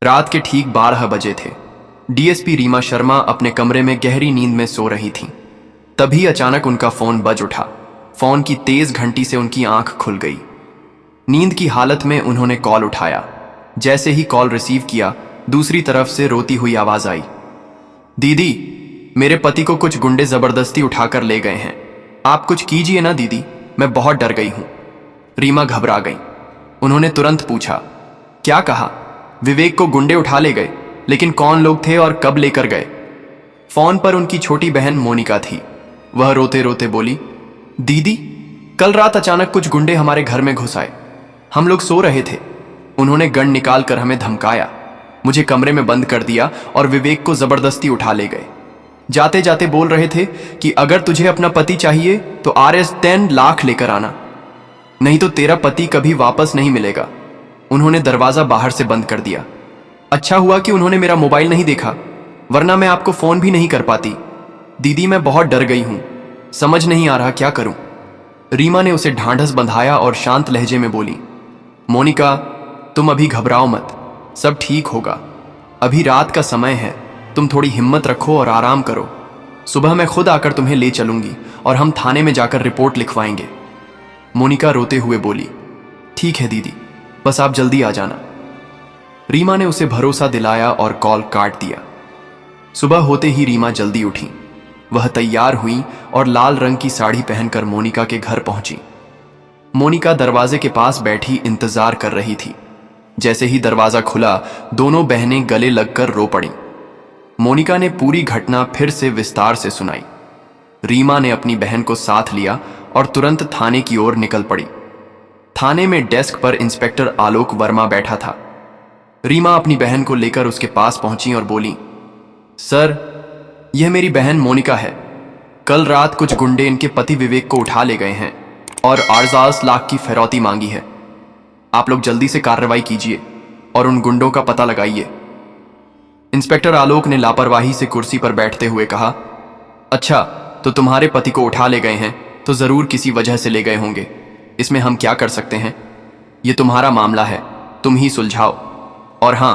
रात के ठीक 12 बजे थे। डीएसपी रीमा शर्मा अपने कमरे में गहरी नींद में सो रही थीं। तभी अचानक उनका फोन बज उठा। फोन की तेज घंटी से उनकी आंख खुल गई। नींद की हालत में उन्होंने कॉल उठाया। जैसे ही कॉल रिसीव किया, दूसरी तरफ से रोती हुई आवाज आई, दीदी, मेरे पति को कुछ गुंडे जबरदस्ती उठाकर ले गए हैं। आप कुछ कीजिए ना दीदी, मैं बहुत डर गई हूं। रीमा घबरा गई। उन्होंने तुरंत पूछा, क्या कहा? विवेक को गुंडे उठा ले गए, लेकिन कौन लोग थे और कब लेकर गए? फोन पर उनकी छोटी बहन मोनिका थी। वह रोते रोते बोली, दीदी, कल रात अचानक कुछ गुंडे हमारे घर में घुस आए। हम लोग सो रहे थे। उन्होंने गन निकाल कर हमें धमकाया, मुझे कमरे में बंद कर दिया और विवेक को जबरदस्ती उठा ले गए। जाते जाते बोल रहे थे कि अगर तुझे अपना पति चाहिए तो RS 10 लाख लेकर आना, नहीं तो तेरा पति कभी वापस नहीं मिलेगा। उन्होंने दरवाजा बाहर से बंद कर दिया। अच्छा हुआ कि उन्होंने मेरा मोबाइल नहीं देखा, वरना मैं आपको फोन भी नहीं कर पाती। दीदी, मैं बहुत डर गई हूं, समझ नहीं आ रहा क्या करूं। रीमा ने उसे ढांढस बंधाया और शांत लहजे में बोली, मोनिका, तुम अभी घबराओ मत, सब ठीक होगा। अभी रात का समय है, तुम थोड़ी हिम्मत रखो और आराम करो। सुबह मैं खुद आकर तुम्हें ले चलूंगी और हम थाने में जाकर रिपोर्ट लिखवाएंगे। मोनिका रोते हुए बोली, ठीक है दीदी, बस आप जल्दी आ जाना। रीमा ने उसे भरोसा दिलाया और कॉल काट दिया। सुबह होते ही रीमा जल्दी उठी। वह तैयार हुई और लाल रंग की साड़ी पहनकर मोनिका के घर पहुंची। मोनिका दरवाजे के पास बैठी इंतजार कर रही थी। जैसे ही दरवाजा खुला, दोनों बहनें गले लगकर रो पड़ीं। मोनिका ने पूरी घटना फिर से विस्तार से सुनाई। रीमा ने अपनी बहन को साथ लिया और तुरंत थाने की ओर निकल पड़ी। थाने में डेस्क पर इंस्पेक्टर आलोक वर्मा बैठा था। रीमा अपनी बहन को लेकर उसके पास पहुंची और बोली, सर, यह मेरी बहन मोनिका है। कल रात कुछ गुंडे इनके पति विवेक को उठा ले गए हैं और 8 लाख की फिरौती मांगी है। आप लोग जल्दी से कार्रवाई कीजिए और उन गुंडों का पता लगाइए। इंस्पेक्टर आलोक ने लापरवाही से कुर्सी पर बैठते हुए कहा, अच्छा, तो तुम्हारे पति को उठा ले गए हैं तो जरूर किसी वजह से ले गए होंगे। इसमें हम क्या कर सकते हैं? यह तुम्हारा मामला है, तुम ही सुलझाओ। और हां,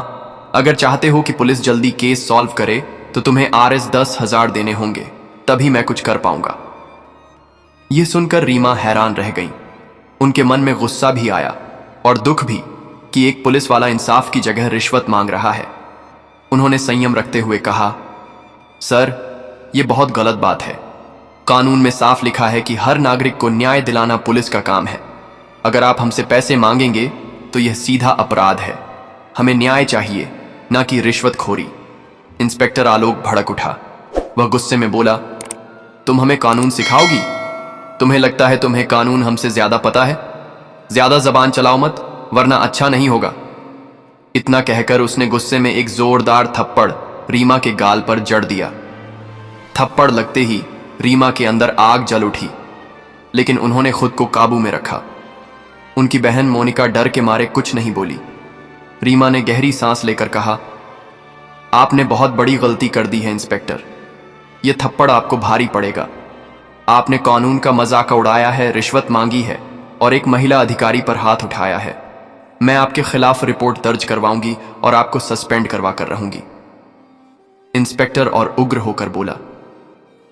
अगर चाहते हो कि पुलिस जल्दी केस सॉल्व करे तो तुम्हें RS 10,000 देने होंगे, तभी मैं कुछ कर पाऊंगा। यह सुनकर रीमा हैरान रह गई। उनके मन में गुस्सा भी आया और दुख भी कि एक पुलिस वाला इंसाफ की जगह रिश्वत मांग रहा है। उन्होंने संयम रखते हुए कहा, सर, यह बहुत गलत बात है। कानून में साफ लिखा है कि हर नागरिक को न्याय दिलाना पुलिस का काम है। अगर आप हमसे पैसे मांगेंगे तो यह सीधा अपराध है। हमें न्याय चाहिए, ना कि रिश्वतखोरी। इंस्पेक्टर आलोक भड़क उठा। वह गुस्से में बोला, तुम हमें कानून सिखाओगी? तुम्हें लगता है तुम्हें कानून हमसे ज्यादा पता है? ज्यादा जबान चलाओ मत, वरना अच्छा नहीं होगा। इतना कहकर उसने गुस्से में एक जोरदार थप्पड़ रीमा के गाल पर जड़ दिया। थप्पड़ लगते ही रीमा के अंदर आग जल उठी, लेकिन उन्होंने खुद को काबू में रखा। उनकी बहन मोनिका डर के मारे कुछ नहीं बोली। रीमा ने गहरी सांस लेकर कहा, आपने बहुत बड़ी गलती कर दी है इंस्पेक्टर। यह थप्पड़ आपको भारी पड़ेगा। आपने कानून का मजाक उड़ाया है, रिश्वत मांगी है और एक महिला अधिकारी पर हाथ उठाया है। मैं आपके खिलाफ रिपोर्ट दर्ज करवाऊंगी और आपको सस्पेंड करवा कर रहूंगी। इंस्पेक्टर और उग्र होकर बोला,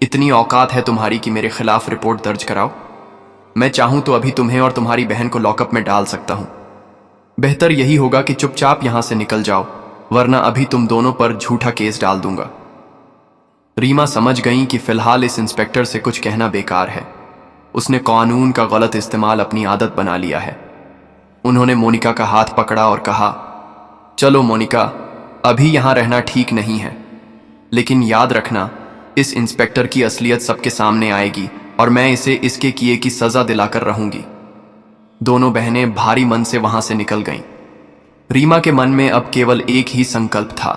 इतनी औकात है तुम्हारी कि मेरे खिलाफ रिपोर्ट दर्ज कराओ? मैं चाहूं तो अभी तुम्हें और तुम्हारी बहन को लॉकअप में डाल सकता हूं। बेहतर यही होगा कि चुपचाप यहां से निकल जाओ, वरना अभी तुम दोनों पर झूठा केस डाल दूंगा। रीमा समझ गई कि फिलहाल इस इंस्पेक्टर से कुछ कहना बेकार है। उसने कानून का गलत इस्तेमाल अपनी आदत बना लिया है। उन्होंने मोनिका का हाथ पकड़ा और कहा, चलो मोनिका, अभी यहां रहना ठीक नहीं है, लेकिन याद रखना, इस इंस्पेक्टर की असलियत सबके सामने आएगी और मैं इसे इसके किए की सजा दिलाकर रहूंगी। दोनों बहनें भारी मन से वहां से निकल गईं। रीमा के मन में अब केवल एक ही संकल्प था,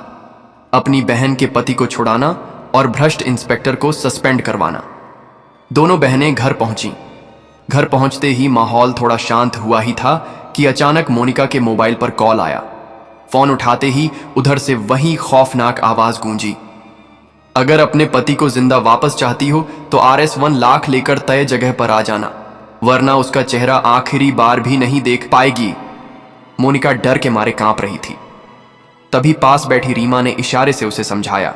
अपनी बहन के पति को छुड़ाना और भ्रष्ट इंस्पेक्टर को सस्पेंड करवाना। दोनों बहनें घर पहुंची। घर पहुंचते ही माहौल थोड़ा शांत हुआ ही था कि अचानक मोनिका के मोबाइल पर कॉल आया। फोन उठाते ही उधर से वही खौफनाक आवाज गूंजी, अगर अपने पति को जिंदा वापस चाहती हो तो RS 1 लाख लेकर तय जगह पर आ जाना, वरना उसका चेहरा आखिरी बार भी नहीं देख पाएगी। मोनिका डर के मारे कांप रही थी। तभी पास बैठी रीमा ने इशारे से उसे समझाया।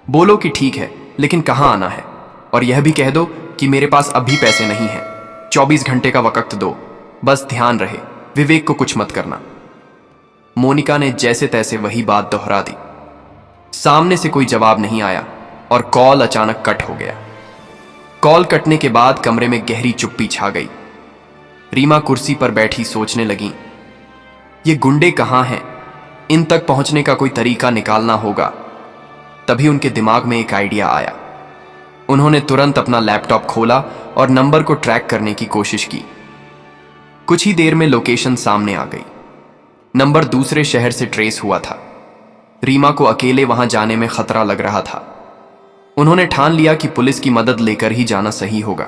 बोलो कि ठीक है, लेकिन कहाँ आना है, और यह भी कह दो कि मेरे पास अभी पैसे नहीं हैं। 24 घंटे का वक्त दो, बस ध्यान रहे विवेक को कुछ मत करना। मोनिका ने जैसे तैसे वही बात दोहरा दी। सामने से कोई जवाब नहीं आया और कॉल अचानक कट हो गया। कॉल कटने के बाद कमरे में गहरी चुप्पी छा गई। रीमा कुर्सी पर बैठी सोचने लगी, ये गुंडे कहां हैं? इन तक पहुंचने का कोई तरीका निकालना होगा। तभी उनके दिमाग में एक आइडिया आया। उन्होंने तुरंत अपना लैपटॉप खोला और नंबर को ट्रैक करने की कोशिश की। कुछ ही देर में लोकेशन सामने आ गई। नंबर दूसरे शहर से ट्रेस हुआ था। रीमा को अकेले वहां जाने में खतरा लग रहा था। उन्होंने ठान लिया कि पुलिस की मदद लेकर ही जाना सही होगा।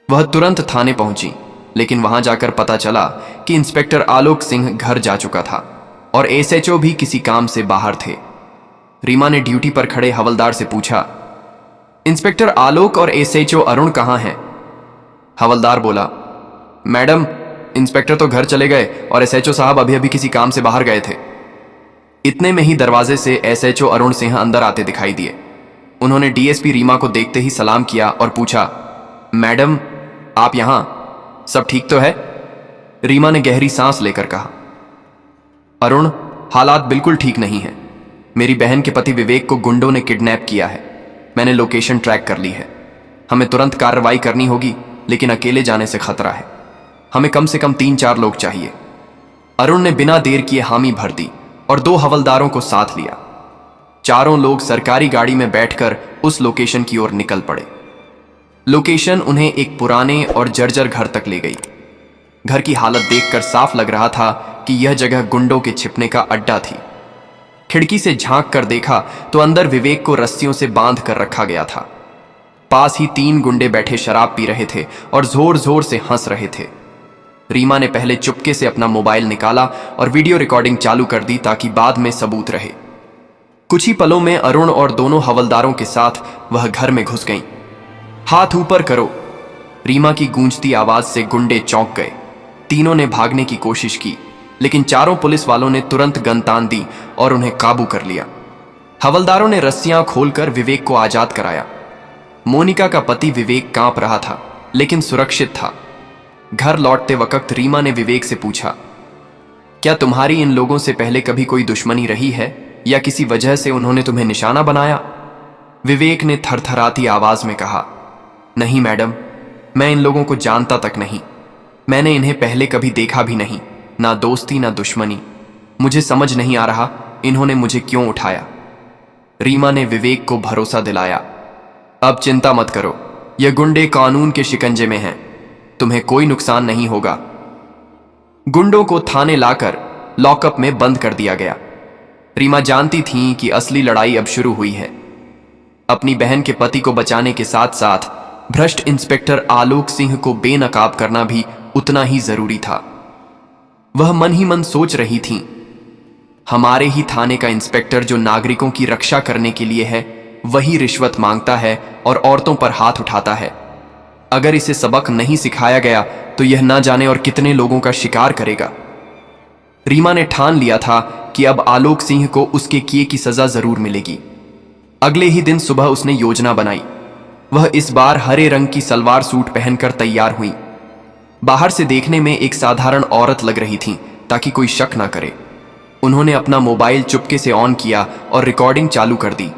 वह तुरंत थाने पहुंची, लेकिन वहां जाकर पता चला कि इंस्पेक्टर आलोक सिंह घर जा चुका था और एसएचओ भी किसी काम से बाहर थे। रीमा ने ड्यूटी पर खड़े हवलदार से पूछा, इंस्पेक्टर आलोक और एसएचओ अरुण कहां हैं? हवलदार बोला, मैडम, इंस्पेक्टर तो घर चले गए और एसएचओ साहब अभी अभी किसी काम से बाहर गए थे। इतने में ही दरवाजे से एसएचओ अरुण सिंह अंदर आते दिखाई दिए। उन्होंने डीएसपी रीमा को देखते ही सलाम किया और पूछा, मैडम, आप यहां, सब ठीक तो है? रीमा ने गहरी सांस लेकर कहा, अरुण, हालात बिल्कुल ठीक नहीं है। मेरी बहन के पति विवेक को गुंडों ने किडनैप किया है। मैंने लोकेशन ट्रैक कर ली है। हमें तुरंत कार्रवाई करनी होगी, लेकिन अकेले जाने से खतरा है। हमें कम से कम 3-4 लोग चाहिए। अरुण ने बिना देर किए हामी भर दी और 2 हवलदारों को साथ लिया। चारों लोग सरकारी गाड़ी में बैठकर उस लोकेशन की ओर निकल पड़े। लोकेशन उन्हें एक पुराने और जर्जर घर तक ले गई। घर की हालत देखकर साफ लग रहा था कि यह जगह गुंडों के छिपने का अड्डा थी। खिड़की से झांक कर देखा तो अंदर विवेक को रस्सियों से बांध कर रखा गया था। पास ही 3 गुंडे बैठे शराब पी रहे थे और जोर जोर से हंस रहे थे। रीमा ने पहले चुपके से अपना मोबाइल निकाला और वीडियो रिकॉर्डिंग चालू कर दी ताकि बाद में सबूत रहे। कुछ ही पलों में अरुण और दोनों हवलदारों के साथ वह घर में घुस गईं। हाथ ऊपर करो, रीमा की गूंजती आवाज से गुंडे चौंक गए। तीनों ने भागने की कोशिश की, लेकिन चारों पुलिस वालों ने तुरंत गन तान दी और उन्हें काबू कर लिया। हवलदारों ने रस्सियां खोलकर विवेक को आजाद कराया। मोनिका का पति विवेक कांप रहा था, लेकिन सुरक्षित था। घर लौटते वक्त रीमा ने विवेक से पूछा, क्या तुम्हारी इन लोगों से पहले कभी कोई दुश्मनी रही है या किसी वजह से उन्होंने तुम्हें निशाना बनाया? विवेक ने थरथराती आवाज में कहा, नहीं मैडम, मैं इन लोगों को जानता तक नहीं। मैंने इन्हें पहले कभी देखा भी नहीं, ना दोस्ती ना दुश्मनी। मुझे समझ नहीं आ रहा इन्होंने मुझे क्यों उठाया। रीमा ने विवेक को भरोसा दिलाया, अब चिंता मत करो, ये गुंडे कानून के शिकंजे में हैं, तुम्हें कोई नुकसान नहीं होगा। गुंडों को थाने लाकर लॉकअप में बंद कर दिया गया। रीमा जानती थी कि असली लड़ाई अब शुरू हुई है। अपनी बहन के पति को बचाने के साथ साथ भ्रष्ट इंस्पेक्टर आलोक सिंह को बेनकाब करना भी उतना ही जरूरी था। वह मन ही मन सोच रही थी, हमारे ही थाने का इंस्पेक्टर जो नागरिकों की रक्षा करने के लिए है, वही रिश्वत मांगता है और औरतों पर हाथ उठाता है। अगर इसे सबक नहीं सिखाया गया तो यह ना जाने और कितने लोगों का शिकार करेगा। रीमा ने ठान लिया था कि अब आलोक सिंह को उसके किए की सजा जरूर मिलेगी। अगले ही दिन सुबह उसने योजना बनाई। वह इस बार हरे रंग की सलवार सूट पहनकर तैयार हुई। बाहर से देखने में एक साधारण औरत लग रही थी ताकि कोई शक ना करे। उन्होंने अपना मोबाइल चुपके से ऑन किया और रिकॉर्डिंग चालू कर दी।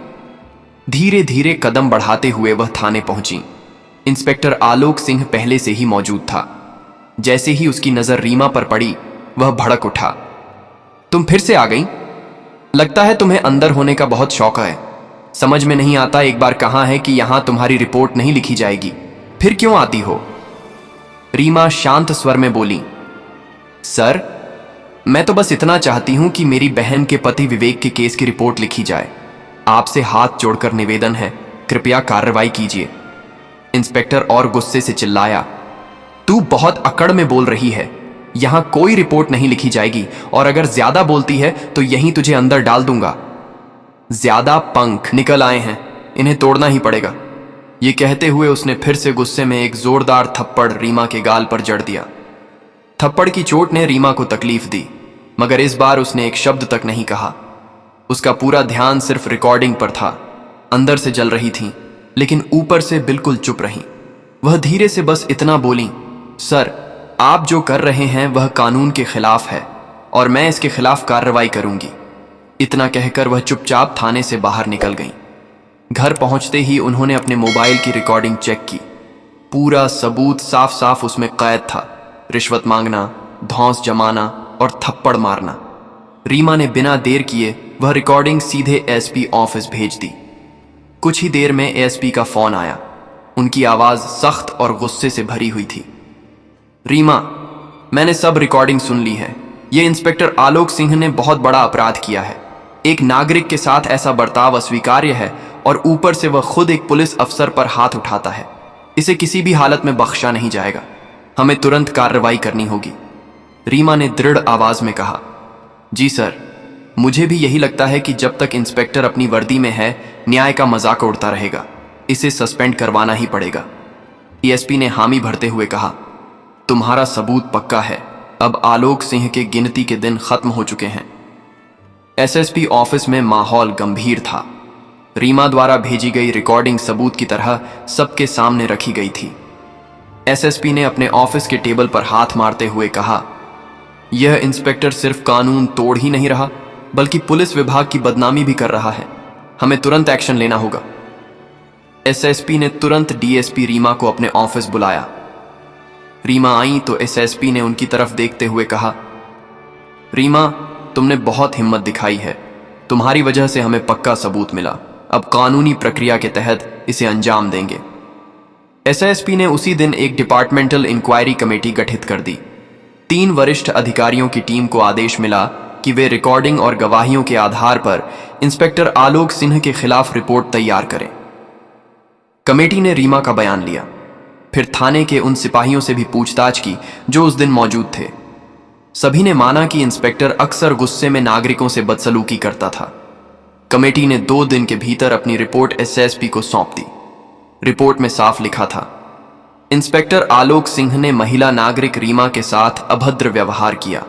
धीरे धीरे कदम बढ़ाते हुए वह थाने पहुंची। इंस्पेक्टर आलोक सिंह पहले से ही मौजूद था। जैसे ही उसकी नजर रीमा पर पड़ी, वह भड़क उठा, तुम फिर से आ गई? लगता है तुम्हें अंदर होने का बहुत शौक है। समझ में नहीं आता एक बार कहा है कि यहां तुम्हारी रिपोर्ट नहीं लिखी जाएगी, फिर क्यों आती हो? रीमा शांत स्वर में बोली, सर, मैं तो बस इतना चाहती हूं कि मेरी बहन के पति विवेक के केस की रिपोर्ट लिखी जाए। आपसे हाथ जोड़कर निवेदन है, कृपया कार्रवाई कीजिए। इंस्पेक्टर और गुस्से से चिल्लाया, तू बहुत अकड़ में बोल रही है। यहां कोई रिपोर्ट नहीं लिखी जाएगी और अगर ज्यादा बोलती है तो यहीं तुझे अंदर डाल दूंगा। ज्यादा पंख निकल आए हैं, इन्हें तोड़ना ही पड़ेगा। ये कहते हुए उसने फिर से गुस्से में एक जोरदार थप्पड़ रीमा के गाल पर जड़ दिया। थप्पड़ की चोट ने रीमा को तकलीफ दी। मगर इस बार उसने एक शब्द तक नहीं कहा। उसका पूरा ध्यान सिर्फ रिकॉर्डिंग पर था। अंदर से जल रही थी, लेकिन ऊपर से बिल्कुल चुप रही। वह धीरे से बस इतना बोली, सर, आप जो कर रहे हैं वह कानून के खिलाफ है और मैं इसके खिलाफ कार्रवाई करूंगी। इतना कहकर वह चुपचाप थाने से बाहर निकल गईं। घर पहुंचते ही उन्होंने अपने मोबाइल की रिकॉर्डिंग चेक की। पूरा सबूत साफ साफ उसमें कैद था। रिश्वत मांगना, धौंस जमाना और थप्पड़ मारना। रीमा ने बिना देर किए वह रिकॉर्डिंग सीधे एसपी ऑफिस भेज दी। कुछ ही देर में एसपी का फोन आया। उनकी आवाज सख्त और गुस्से से भरी हुई थी। रीमा, मैंने सब रिकॉर्डिंग सुन ली है। ये इंस्पेक्टर आलोक सिंह ने बहुत बड़ा अपराध किया है। एक नागरिक के साथ ऐसा बर्ताव अस्वीकार्य है और ऊपर से वह खुद एक पुलिस अफसर पर हाथ उठाता है। इसे किसी भी हालत में बख्शा नहीं जाएगा। हमें तुरंत कार्रवाई करनी होगी। रीमा ने दृढ़ आवाज में कहा, जी सर, मुझे भी यही लगता है कि जब तक इंस्पेक्टर अपनी वर्दी में है न्याय का मजाक उड़ता रहेगा। इसे सस्पेंड करवाना ही पड़ेगा। एसपी ने हामी भरते हुए कहा, तुम्हारा सबूत पक्का है। अब आलोक सिंह के गिनती के दिन खत्म हो चुके हैं। एसएसपी ऑफिस में माहौल गंभीर था। रीमा द्वारा भेजी गई रिकॉर्डिंग सबूत की तरह सबके सामने रखी गई थी। एसएसपी ने अपने ऑफिस के टेबल पर हाथ मारते हुए कहा, यह इंस्पेक्टर सिर्फ कानून तोड़ ही नहीं रहा बल्कि पुलिस विभाग की बदनामी भी कर रहा है। हमें तुरंत एक्शन लेना होगा। एसएसपी ने तुरंत डीएसपी रीमा को अपने ऑफिस बुलाया। रीमा आई तो एसएसपी ने उनकी तरफ देखते हुए कहा, रीमा, तुमने बहुत हिम्मत दिखाई है। तुम्हारी वजह से हमें पक्का सबूत मिला। अब कानूनी प्रक्रिया के तहत इसे अंजाम देंगे। एसएसपी ने उसी दिन एक डिपार्टमेंटल इंक्वायरी कमेटी गठित कर दी। 3 वरिष्ठ अधिकारियों की टीम को आदेश मिला कि वे रिकॉर्डिंग और गवाहियों के आधार पर इंस्पेक्टर आलोक सिंह के खिलाफ रिपोर्ट तैयार करें। कमेटी ने रीमा का बयान लिया, फिर थाने के उन सिपाहियों से भी पूछताछ की जो उस दिन मौजूद थे। सभी ने माना कि इंस्पेक्टर अक्सर गुस्से में नागरिकों से बदसलूकी करता था। कमेटी ने 2 दिन के भीतर अपनी रिपोर्ट एसएसपी को सौंप दी। रिपोर्ट में साफ लिखा था, इंस्पेक्टर आलोक सिंह ने महिला नागरिक रीमा के साथ अभद्र व्यवहार किया।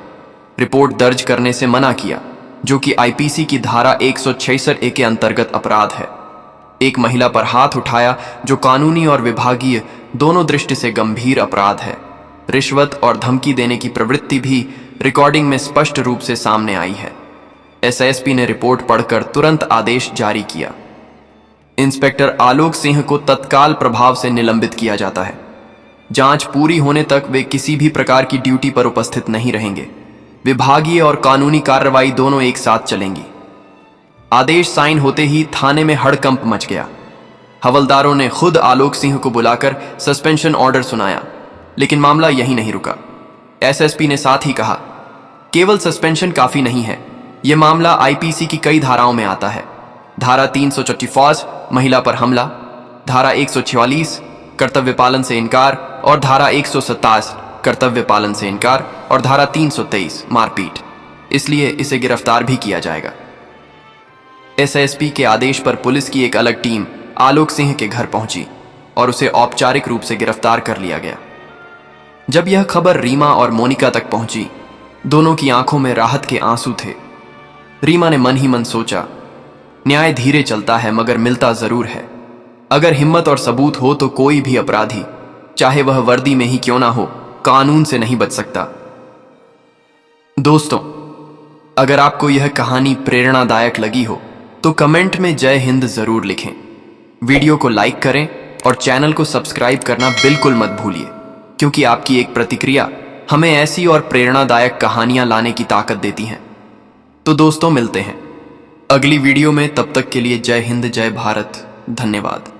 रिपोर्ट दर्ज करने से मना किया, जो कि आईपीसी की धारा 166A के अंतर्गत अपराध है। एक महिला पर हाथ उठाया, जो कानूनी और विभागीय दोनों दृष्टि से गंभीर अपराध है। रिश्वत और धमकी देने की प्रवृत्ति भी रिकॉर्डिंग में स्पष्ट रूप से सामने आई है। एसएसपी ने रिपोर्ट पढ़कर तुरंत आदेश जारी किया। इंस्पेक्टर आलोक सिंह को तत्काल प्रभाव से निलंबित किया जाता है। जांच पूरी होने तक वे किसी भी प्रकार की ड्यूटी पर उपस्थित नहीं रहेंगे। विभागीय और कानूनी कार्रवाई दोनों एक साथ चलेंगी। आदेश साइन होते ही थाने में हड़कंप मच गया। हवलदारों ने खुद आलोक सिंह को बुलाकर सस्पेंशन ऑर्डर सुनाया, लेकिन मामला यहीं नहीं रुका। एसएसपी ने साथ ही कहा, केवल सस्पेंशन काफी नहीं है, यह मामला आईपीसी की कई धाराओं में आता है। धारा 344 महिला पर हमला, धारा 144 कर्तव्य पालन से इनकार और धारा 127 कर्तव्य पालन से इनकार और धारा 323 मारपीट। इसलिए इसे गिरफ्तार भी किया जाएगा। एसएसपी के आदेश पर पुलिस की एक अलग टीम आलोक सिंह के घर पहुंची और उसे औपचारिक रूप से गिरफ्तार कर लिया गया। जब यह खबर रीमा और मोनिका तक पहुंची, दोनों की आंखों में राहत के आंसू थे। रीमा ने मन ही मन सोचा, न्याय धीरे चलता है मगर मिलता जरूर है। अगर हिम्मत और सबूत हो तो कोई भी अपराधी, चाहे वह वर्दी में ही क्यों ना हो, कानून से नहीं बच सकता। दोस्तों, अगर आपको यह कहानी प्रेरणादायक लगी हो तो कमेंट में जय हिंद जरूर लिखें। वीडियो को लाइक करें और चैनल को सब्सक्राइब करना बिल्कुल मत भूलिए, क्योंकि आपकी एक प्रतिक्रिया हमें ऐसी और प्रेरणादायक कहानियां लाने की ताकत देती हैं। तो दोस्तों, मिलते हैं अगली वीडियो में। तब तक के लिए जय हिंद, जय भारत, धन्यवाद।